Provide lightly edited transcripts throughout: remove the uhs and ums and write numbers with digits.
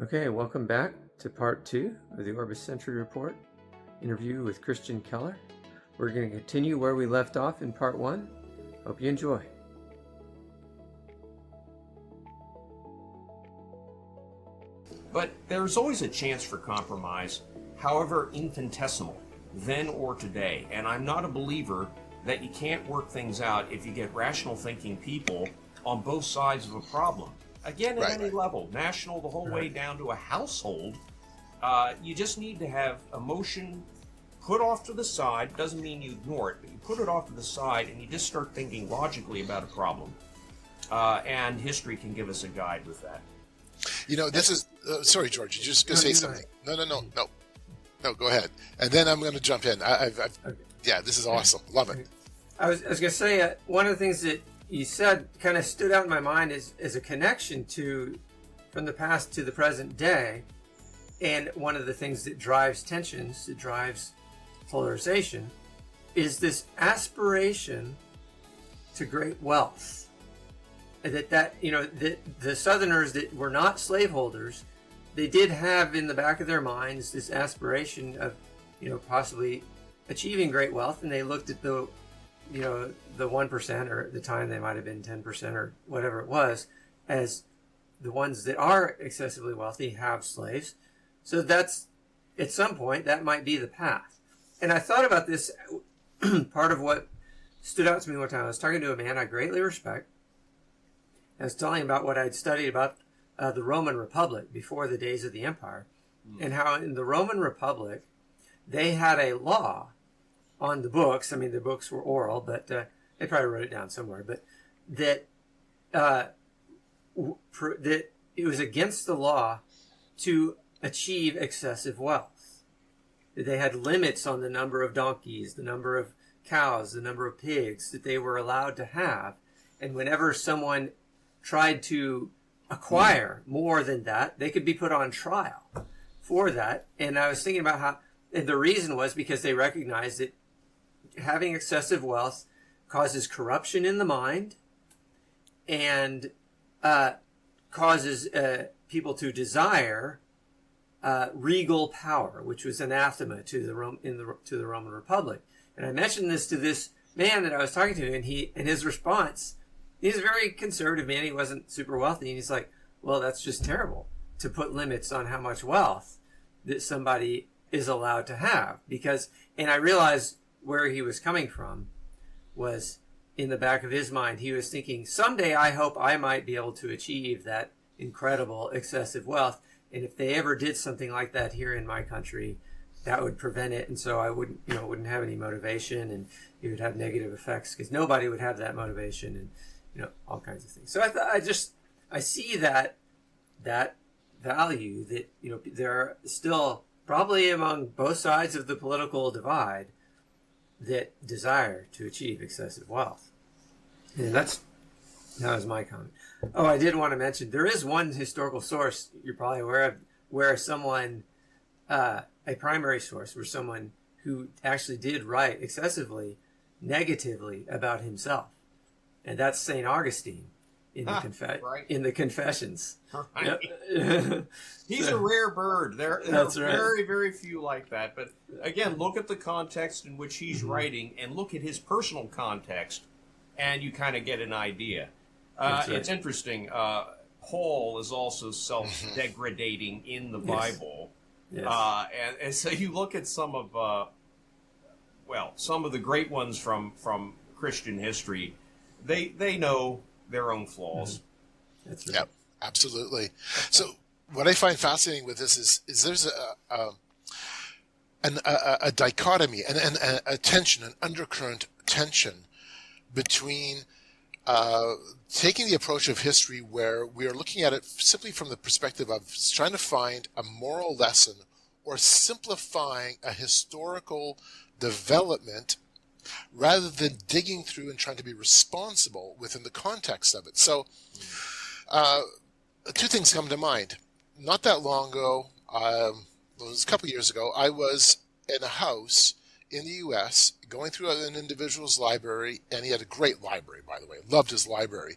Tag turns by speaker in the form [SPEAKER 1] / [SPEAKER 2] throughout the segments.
[SPEAKER 1] Okay, welcome back to part 2 of the Orbis Sentry report interview with Christian Keller. We're going to continue where we left off in part 1. Hope you enjoy.
[SPEAKER 2] But there's always a chance for compromise, however infinitesimal, then or today. And I'm not a believer that you can't work things out if you get rational thinking people on both sides of a problem. Again, at any level, national the whole way down to a household, you just need to have emotion put off to the side. Doesn't mean you ignore it, but you put it off to the side and you just start thinking logically about a problem. And history can give us a guide with that.
[SPEAKER 3] You know, this is... sorry, George, you're just going to say something. No, go ahead. And then I'm going to jump in. Yeah, this is awesome. Love it.
[SPEAKER 1] I was going to say, one of the things that you said kind of stood out in my mind is a connection from the past to the present day. And one of the things that drives tensions, that drives polarization, is this aspiration to great wealth. That the Southerners that were not slaveholders, they did have in the back of their minds this aspiration of, possibly achieving great wealth, and they looked at the 1%, or at the time they might have been 10% or whatever it was, as the ones that are excessively wealthy have slaves. So that's, at some point, that might be the path. And I thought about this, part of what stood out to me one time. I was talking to a man I greatly respect. I was telling him about what I'd studied about the Roman Republic before the days of the empire, and how in the Roman Republic, they had a law on the books. I mean, the books were oral, but they probably wrote it down somewhere. But that it was against the law to achieve excessive wealth. They had limits on the number of donkeys, the number of cows, the number of pigs that they were allowed to have. And whenever someone tried to acquire more than that, they could be put on trial for that. And I was thinking about how, and the reason was because they recognized that having excessive wealth causes corruption in the mind and causes people to desire regal power, which was anathema to the Roman Republic. And I mentioned this to this man that I was talking to, and his response, he's a very conservative man. He wasn't super wealthy, and he's like, "Well, that's just terrible to put limits on how much wealth that somebody is allowed to have." And I realized where he was coming from was in the back of his mind. He was thinking, someday I hope I might be able to achieve that incredible excessive wealth. And if they ever did something like that here in my country, that would prevent it. And so I wouldn't have any motivation, and it would have negative effects because nobody would have that motivation, and all kinds of things. So I see that value that, there are still probably among both sides of the political divide that desire to achieve excessive wealth. And that was my comment. Oh, I did want to mention, there is one historical source you're probably aware of where someone, a primary source, where someone who actually did write excessively negatively about himself. And that's St. Augustine in the Confessions.
[SPEAKER 2] Right. Yep. He's a rare bird. There are very, very few like that. But again, look at the context in which he's writing, and look at his personal context, and you kind of get an idea. It's interesting. Paul is also self-degradating in the Bible. Yes. And so you look at some of the great ones from Christian history. They know their own flaws.
[SPEAKER 1] That's right.
[SPEAKER 3] Yep, absolutely. So what I find fascinating with this is there's a dichotomy and a tension, an undercurrent tension between taking the approach of history where we are looking at it simply from the perspective of trying to find a moral lesson or simplifying a historical development rather than digging through and trying to be responsible within the context of it. So two things come to mind. Not that long ago, it was a couple years ago, I was in a house in the U.S. going through an individual's library, and he had a great library, by the way. Loved his library.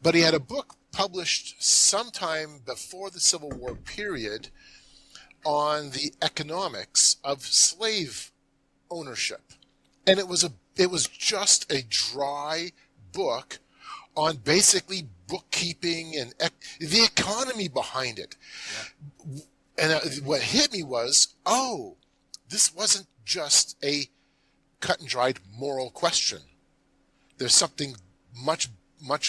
[SPEAKER 3] But he had a book published sometime before the Civil War period on the economics of slave ownership. And it was just a dry book on basically bookkeeping and the economy behind it. Yeah. And what hit me was, oh, this wasn't just a cut and dried moral question. There's something much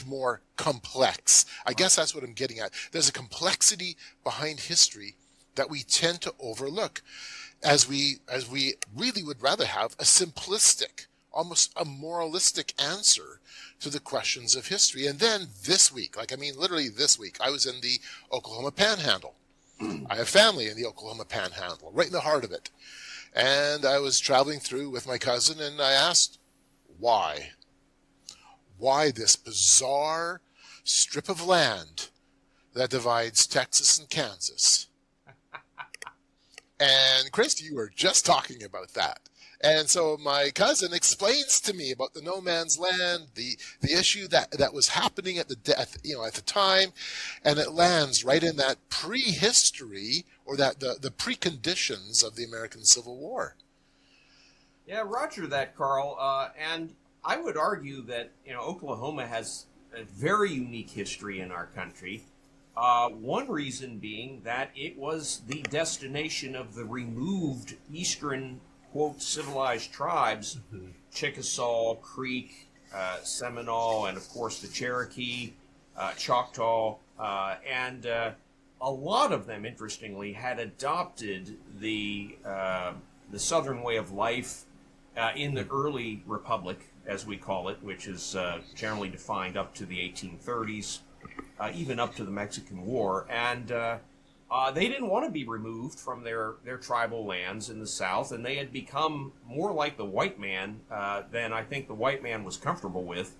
[SPEAKER 3] more complex. I guess that's what I'm getting at. There's a complexity behind history that we tend to overlook, as we really would rather have a simplistic, almost a moralistic answer to the questions of history. And then this week, literally this week, I was in the Oklahoma Panhandle. I have family in the Oklahoma Panhandle, right in the heart of it. And I was traveling through with my cousin, and I asked, why? Why this bizarre strip of land that divides Texas and Kansas? And Chris, you were just talking about that. And so my cousin explains to me about the no man's land, the issue that was happening at the time, and it lands right in that prehistory, or that the preconditions of the American Civil War.
[SPEAKER 2] Yeah, roger that, Carl. And I would argue that Oklahoma has a very unique history in our country. One reason being that it was the destination of the removed eastern, quote, civilized tribes, Chickasaw, Creek, Seminole, and of course the Cherokee, Choctaw, and a lot of them, interestingly, had adopted the Southern way of life in the early republic, as we call it, which is generally defined up to the 1830s, even up to the Mexican War. And they didn't want to be removed from their tribal lands in the South, and they had become more like the white man than I think the white man was comfortable with.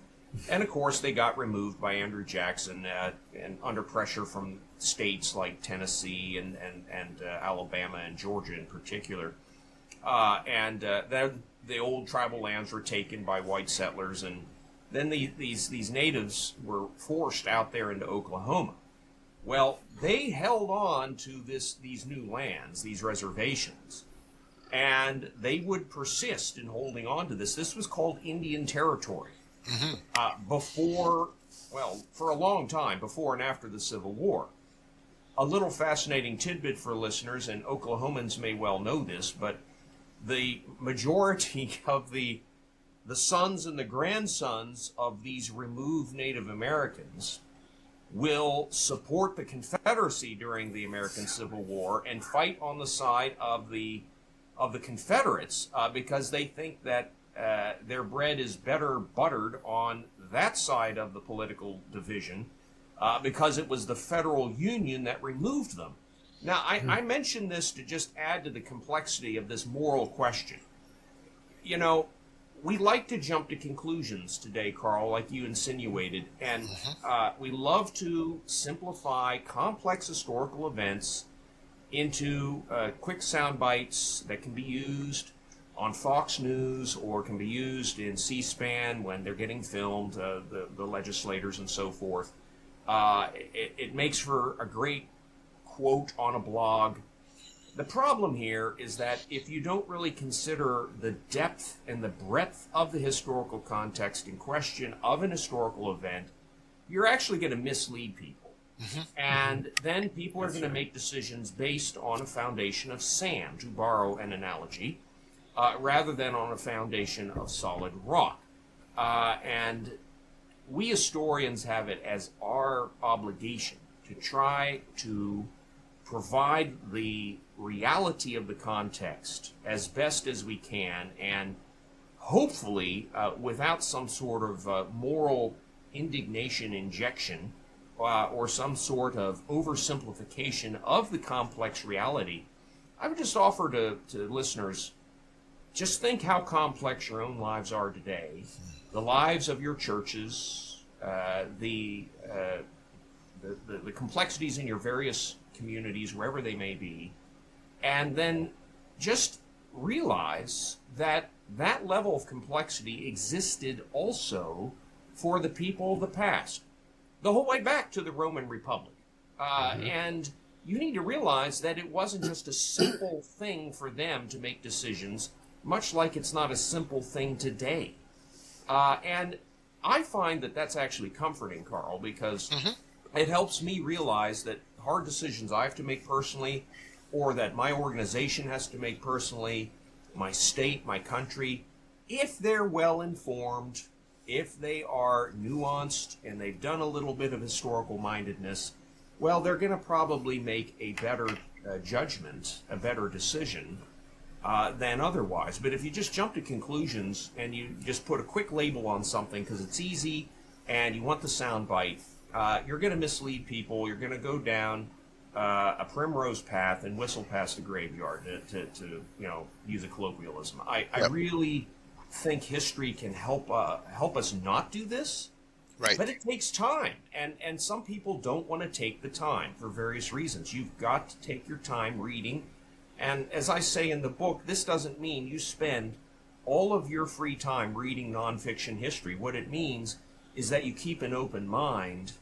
[SPEAKER 2] And of course, they got removed by Andrew Jackson and under pressure from states like Tennessee and Alabama and Georgia in particular. Then the old tribal lands were taken by white settlers, and then these natives were forced out there into Oklahoma. Well, they held on to these new lands, these reservations, and they would persist in holding on to this. This was called Indian Territory. For a long time, before and after the Civil War. A little fascinating tidbit for listeners, and Oklahomans may well know this, but the majority of the sons and the grandsons of these removed Native Americans will support the Confederacy during the American Civil War and fight on the side of the Confederates because they think that their bread is better buttered on that side of the political division because it was the federal union that removed them. Now, I mention this to just add to the complexity of this moral question. We like to jump to conclusions today, Carl, like you insinuated, and we love to simplify complex historical events into quick sound bites that can be used on Fox News or can be used in C-SPAN when they're getting filmed, the legislators and so forth. It makes for a great quote on a blog. The problem here is that if you don't really consider the depth and the breadth of the historical context in question of an historical event, you're actually going to mislead people. And then people are going to make decisions based on a foundation of sand, to borrow an analogy, rather than on a foundation of solid rock. And we historians have it as our obligation to try to provide the reality of the context as best as we can, and hopefully without some sort of moral indignation injection or some sort of oversimplification of the complex reality. I would just offer to listeners, just think how complex your own lives are today, the lives of your churches, the complexities in your various communities, wherever they may be, and then just realize that that level of complexity existed also for the people of the past. the whole way back to the Roman Republic. And you need to realize that it wasn't just a simple thing for them to make decisions, much like it's not a simple thing today. And I find that that's actually comforting, Carl, because it helps me realize that hard decisions I have to make personally, or that my organization has to make personally, my state, my country, if they're well informed, if they are nuanced, and they've done a little bit of historical mindedness, well, they're going to probably make a better judgment, a better decision than otherwise. But if you just jump to conclusions and you just put a quick label on something because it's easy and you want the soundbite, you're going to mislead people. You're going to go down a primrose path and whistle past the graveyard, to use a colloquialism. I really think history can help us not do this.
[SPEAKER 3] Right.
[SPEAKER 2] But it takes time, and some people don't want to take the time for various reasons. You've got to take your time reading, and as I say in the book, this doesn't mean you spend all of your free time reading nonfiction history. What it means is that you keep an open mind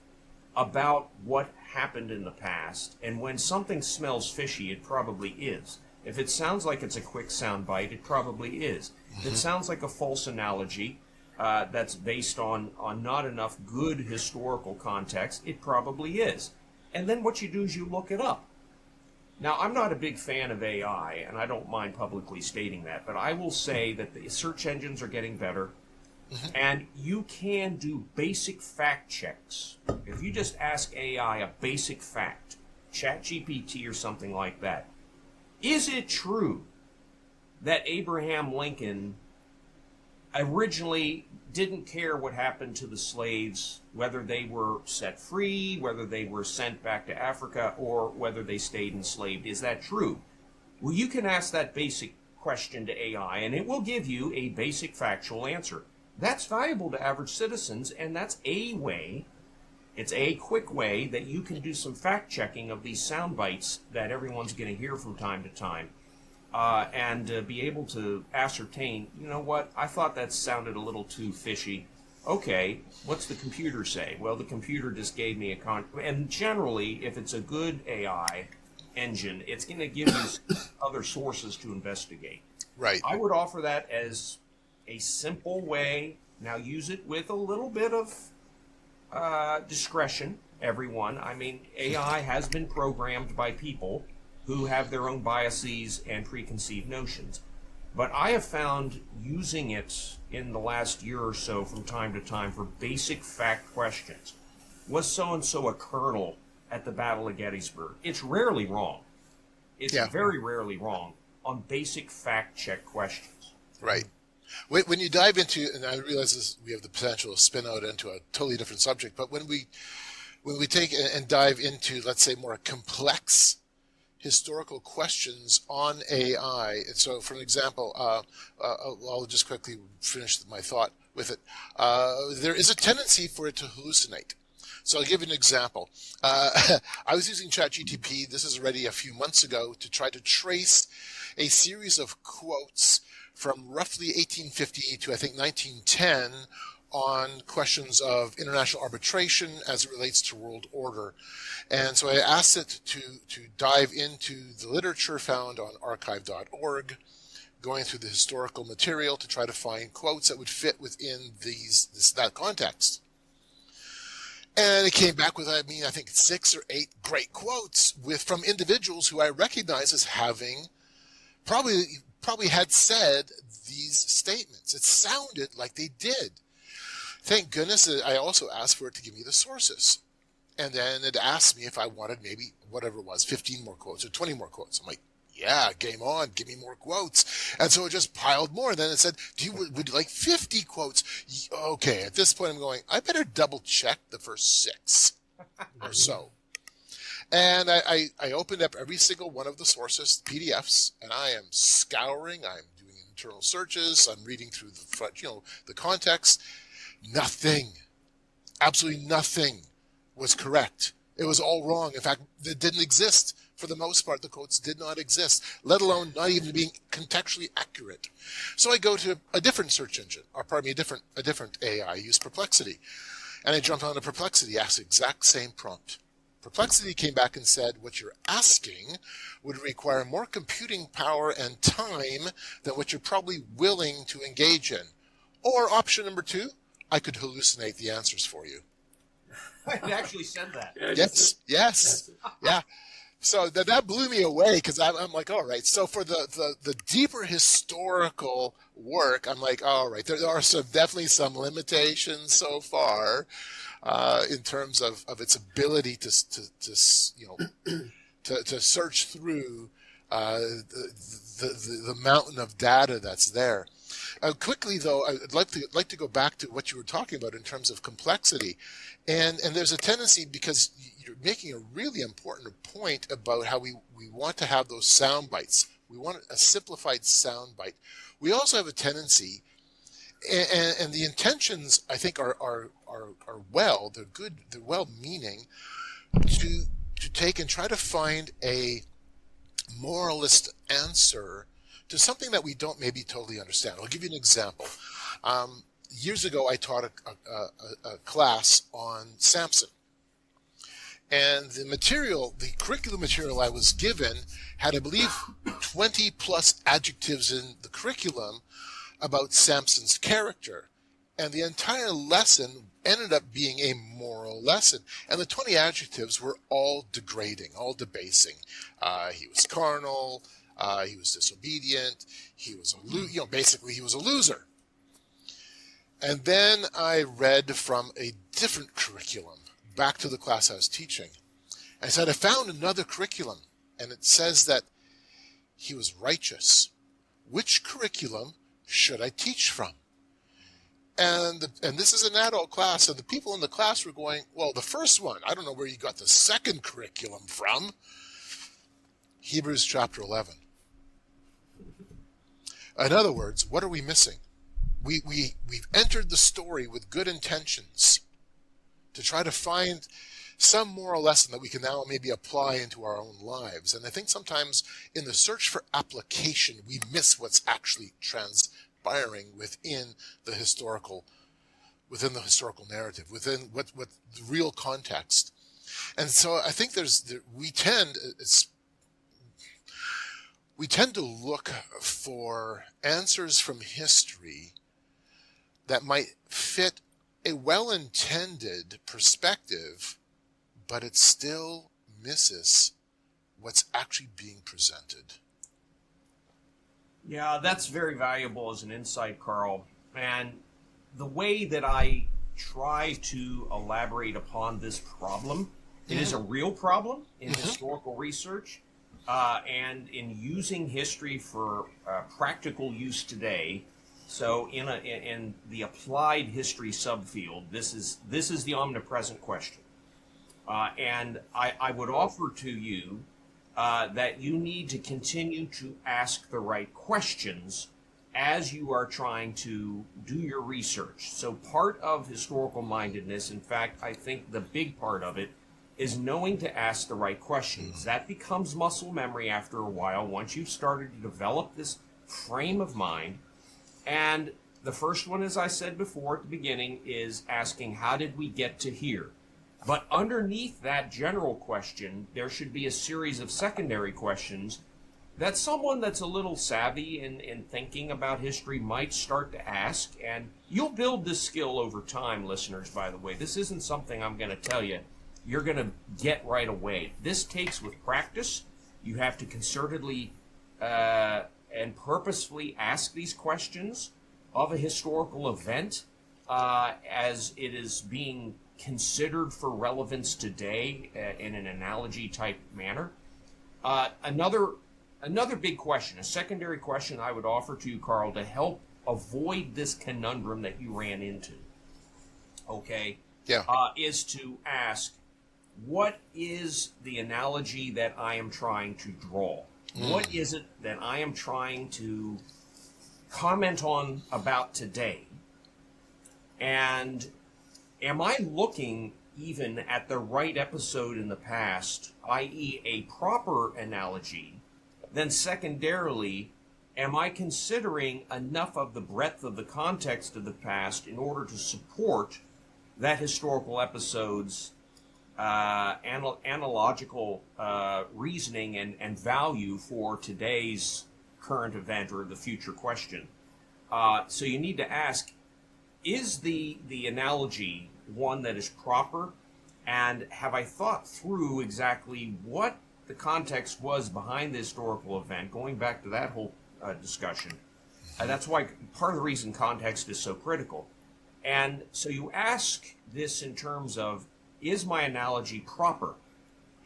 [SPEAKER 2] about what happened in the past, and when something smells fishy, it probably is. If it sounds like it's a quick soundbite, it probably is. If it sounds like a false analogy, that's based on not enough good historical context, it probably is. And then what you do is you look it up. Now, I'm not a big fan of AI, and I don't mind publicly stating that, but I will say that the search engines are getting better, and you can do basic fact checks. If you just ask AI a basic fact, ChatGPT or something like that, is it true that Abraham Lincoln originally didn't care what happened to the slaves, whether they were set free, whether they were sent back to Africa, or whether they stayed enslaved? Is that true? Well, you can ask that basic question to AI, and it will give you a basic factual answer. That's valuable to average citizens, and that's a way, it's a quick way that you can do some fact-checking of these sound bites that everyone's going to hear from time to time. And be able to ascertain, you know what, I thought that sounded a little too fishy. Okay, what's the computer say? Well, the computer just gave me and generally, if it's a good AI engine, it's going to give you other sources to investigate.
[SPEAKER 3] Right.
[SPEAKER 2] I would offer that as a simple way. Now, use it with a little bit of discretion, everyone. I mean, AI has been programmed by people who have their own biases and preconceived notions. But I have found using it in the last year or so from time to time for basic fact questions. Was so-and-so a colonel at the Battle of Gettysburg? It's rarely wrong. It's very rarely wrong on basic fact check questions.
[SPEAKER 3] Right. When you dive into, and I realize this, we have the potential to spin out into a totally different subject, but when we take and dive into, let's say, more complex historical questions on AI. And so, for an example, I'll just quickly finish my thought with it. There is a tendency for it to hallucinate. So I'll give you an example. I was using ChatGPT, this is already a few months ago, to try to trace a series of quotes from roughly 1850 to, I think, 1910 on questions of international arbitration as it relates to world order. And so I asked it to dive into the literature found on archive.org, going through the historical material to try to find quotes that would fit within that context. And it came back with, I think 6 or 8 great quotes from individuals who I recognize as having probably had said these statements. It sounded like they did. Thank goodness I also asked for it to give me the sources. And then it asked me if I wanted maybe, whatever it was, 15 more quotes or 20 more quotes. I'm like, yeah, game on, give me more quotes. And so it just piled more. And then it said, would you like 50 quotes? Okay, at this point I'm going, I better double check the first 6 or so. And I opened up every single one of the sources, PDFs, and I am scouring, I'm doing internal searches, I'm reading through the context. Nothing, absolutely nothing was correct. It was all wrong. In fact, it didn't exist. For the most part, the quotes did not exist, let alone not even being contextually accurate. So I go to a different search engine, or pardon me, a different AI. I use Perplexity. And I jumped onto Perplexity, asked the exact same prompt. Perplexity came back and said, what you're asking would require more computing power and time than what you're probably willing to engage in. Or option number 2, I could hallucinate the answers for you.
[SPEAKER 2] It actually said that.
[SPEAKER 3] Yes. Yeah. So that blew me away, because I'm like, all right. So for the deeper historical work, I'm like, all right, there are definitely some limitations so far in terms of its ability to search through the mountain of data that's there. Quickly though, I'd like to go back to what you were talking about in terms of complexity, and there's a tendency, because you're making a really important point about how we want to have those sound bites. We want a simplified sound bite. We also have a tendency, and the intentions I think are well, they're good, they're well-meaning, to take and try to find a moralist answer to something that we don't maybe totally understand. I'll give you an example. Years ago, I taught a class on Samson. And the curriculum material I was given had, I believe, 20 plus adjectives in the curriculum about Samson's character. And the entire lesson ended up being a moral lesson. And the 20 adjectives were all degrading, all debasing. He was carnal, he was disobedient, he was basically he was a loser. And then I read from a different curriculum back to the class I was teaching. I said, I found another curriculum, and it says that he was righteous. Which curriculum should I teach from? And this is an adult class, and the people in the class were going, well, the first one, I don't know where you got the second curriculum from. Hebrews chapter 11. In other words, what are we missing? We've entered the story with good intentions to try to find some moral lesson that we can now maybe apply into our own lives. And I think sometimes in the search for application, we miss what's actually transpiring within the historical narrative, within what the real context. And so I think we tend to look for answers from history that might fit a well-intended perspective, but it still misses what's actually being presented.
[SPEAKER 2] Yeah, that's very valuable as an insight, Carl. And the way that I try to elaborate upon this problem, it is a real problem in historical research, and in using history for practical use today. So in the applied history subfield, this is the omnipresent question. And I would offer to you that you need to continue to ask the right questions as you are trying to do your research. So part of historical mindedness, in fact, I think the big part of it, is knowing to ask the right questions. That becomes muscle memory after a while, once you've started to develop this frame of mind. And the first one, as I said before at the beginning, is asking, how did we get to here? But underneath that general question, there should be a series of secondary questions that someone that's a little savvy in thinking about history might start to ask. And you'll build this skill over time, listeners, by the way. This isn't something I'm going to tell you you're going to get right away. This takes with practice. You have to concertedly and purposefully ask these questions of a historical event as it is being considered for relevance today in an analogy type manner. Another big question, a secondary question I would offer to you, Carl, to help avoid this conundrum that you ran into, okay, is to ask, what is the analogy that I am trying to draw? What is it that I am trying to comment on about today? And am I looking even at the right episode in the past, i.e. a proper analogy? Then secondarily, am I considering enough of the breadth of the context of the past in order to support that historical episodes analogical reasoning and value for today's current event or the future question. So you need to ask, is the analogy one that is proper? And have I thought through exactly what the context was behind the historical event, going back to that whole discussion? That's why part of the reason context is so critical. And so you ask this in terms of, is my analogy proper?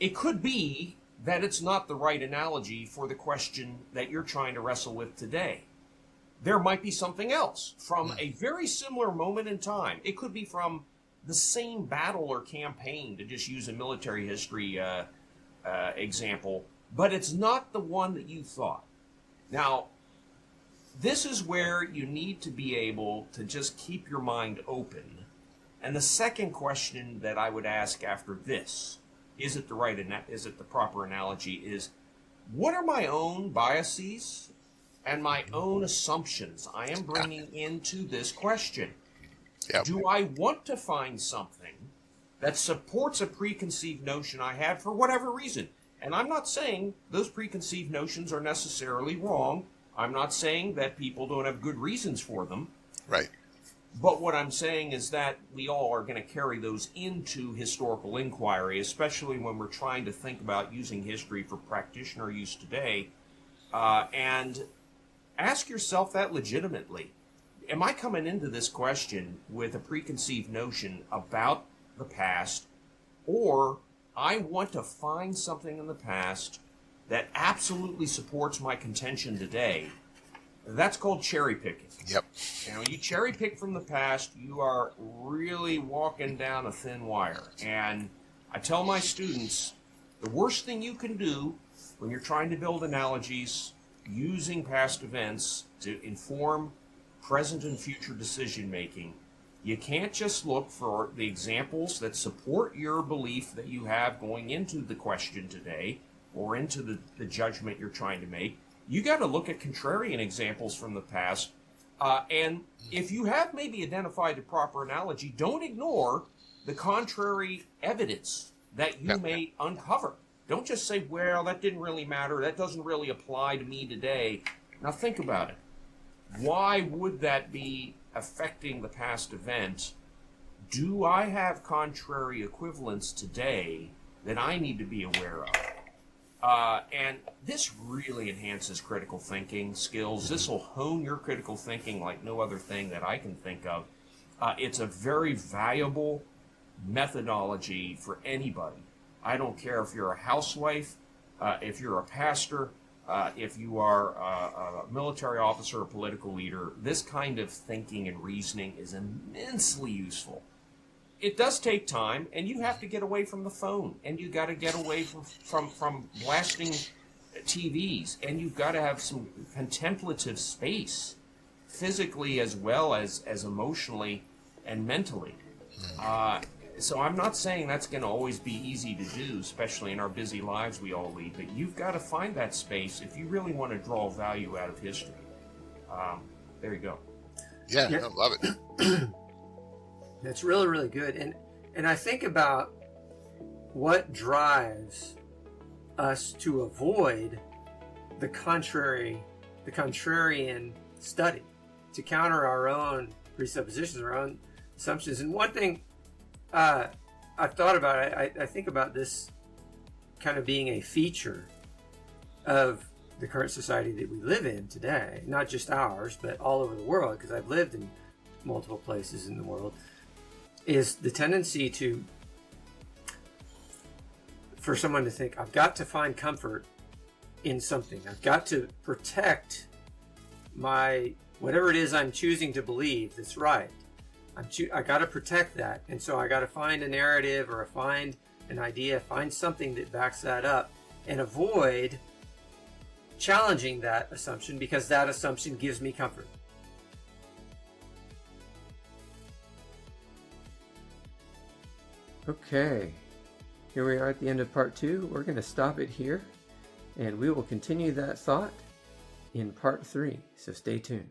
[SPEAKER 2] It could be that it's not the right analogy for the question that you're trying to wrestle with today. There might be something else from a very similar moment in time. It could be from the same battle or campaign, to just use a military history example, but it's not the one that you thought. Now, this is where you need to be able to just keep your mind open. And the second question that I would ask after this, is it the proper analogy, is what are my own biases and my own assumptions I am bringing into this question?
[SPEAKER 3] Yep.
[SPEAKER 2] Do I want to find something that supports a preconceived notion I had for whatever reason? And I'm not saying those preconceived notions are necessarily wrong. I'm not saying that people don't have good reasons for them.
[SPEAKER 3] Right.
[SPEAKER 2] But what I'm saying is that we all are going to carry those into historical inquiry, especially when we're trying to think about using history for practitioner use today. And ask yourself that legitimately. Am I coming into this question with a preconceived notion about the past, or I want to find something in the past that absolutely supports my contention today? That's called cherry picking.
[SPEAKER 3] Yep.
[SPEAKER 2] And when you cherry pick from the past, you are really walking down a thin wire. And I tell my students, the worst thing you can do when you're trying to build analogies using past events to inform present and future decision making, you can't just look for the examples that support your belief that you have going into the question today or into the judgment you're trying to make. You got to look at contrarian examples from the past. And if you have maybe identified the proper analogy, don't ignore the contrary evidence that you may uncover. Don't just say, well, that didn't really matter. That doesn't really apply to me today. Now think about it. Why would that be affecting the past event? Do I have contrary equivalents today that I need to be aware of? And this really enhances critical thinking skills. This will hone your critical thinking like no other thing that I can think of. It's a very valuable methodology for anybody. I don't care if you're a housewife, if you're a pastor, if you are a military officer or political leader. This kind of thinking and reasoning is immensely useful. It does take time, and you have to get away from the phone, and you got to get away from blasting TVs, and you've got to have some contemplative space, physically as well as emotionally and mentally. So I'm not saying that's going to always be easy to do, especially in our busy lives we all lead, but you've got to find that space if you really want to draw value out of history. There you go.
[SPEAKER 3] Yeah. I love it.
[SPEAKER 1] That's really, really good. And I think about what drives us to avoid the contrarian study, to counter our own presuppositions, our own assumptions. And one thing I've thought about, I think about this kind of being a feature of the current society that we live in today, not just ours, but all over the world, because I've lived in multiple places in the world, is the tendency for someone to think, I've got to find comfort in something. I've got to protect my, whatever it is I'm choosing to believe that's right. I got to protect that. And so I got to find a narrative or find an idea, find something that backs that up, and avoid challenging that assumption because that assumption gives me comfort. Okay, here we are at the end of part 2. We're going to stop it here, and we will continue that thought in part 3, so stay tuned.